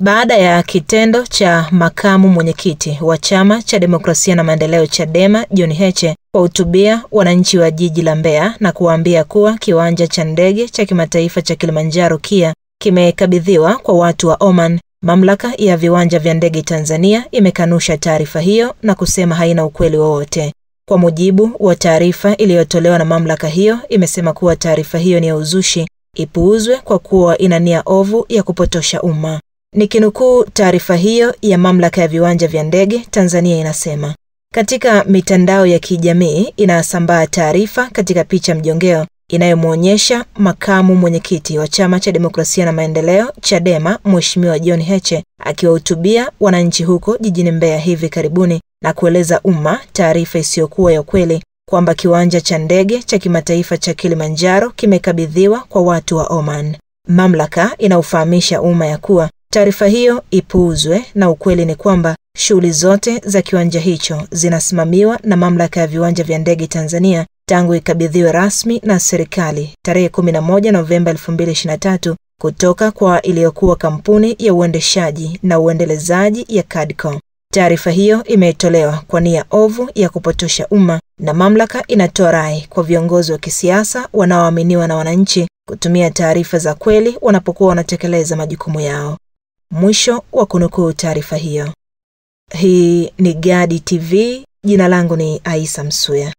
Baada ya kitendo cha makamu mwenyekiti wa Chama cha Demokrasia na Maendeleo Chadema John Heche kuwahutubia wananchi wa jiji la Mbeya na kuwaambia kuwa kiwanja cha ndege cha kimataifa cha Kilimanjaro KIA kimekabidhiwa kwa watu wa Oman, mamlaka ya viwanja vya ndege Tanzania imekanusha taarifa hiyo na kusema haina ukweli wowote. Kwa mujibu wa taarifa iliyotolewa na mamlaka hiyo, imesema kuwa taarifa hiyo ni ya uzushi, ipuuzwe kwa kuwa ina nia ovu ya kupotosha umma. Nikinukuu taarifa hiyo ya mamlaka ya viwanja vya ndege Tanzania inasema, katika mitandao ya kijamii inasambaa taarifa katika picha mjongeo inayomuonyesha makamu mwenyekiti wa Chama cha Demokrasia na Maendeleo Chadema Mheshimiwa John Heche akiwahutubia wananchi huko jijini Mbeya hivi karibuni na kueleza umma taarifa isiyokuwa ya kweli kwamba kiwanja cha ndege cha kimataifa cha Kilimanjaro kimekabidhiwa kwa watu wa Oman. Mamlaka inaufahamisha umma ya kuwa taarifa hiyo ipuuzwe na ukweli ni kwamba shughuli zote za kiwanja hicho zinasimamiwa na mamlaka ya viwanja vya ndege Tanzania tangu ikabidhiwe rasmi na serikali tarehe 11 Novemba 2023 kutoka kwa iliyokuwa kampuni ya uendeshaji na uendelezaji ya CADCO. Taarifa hiyo imetolewa kwa nia ovu ya kupotosha umma na mamlaka inatoa rai kwa viongozi wa kisiasa wanaoaminiwa na wananchi kutumia taarifa za kweli wanapokuwa wanatekeleza majukumu yao. Mwisho wa kunukuu taarifa hiyo. Hii ni Gadi TV, jina langu ni Aisa Msuya.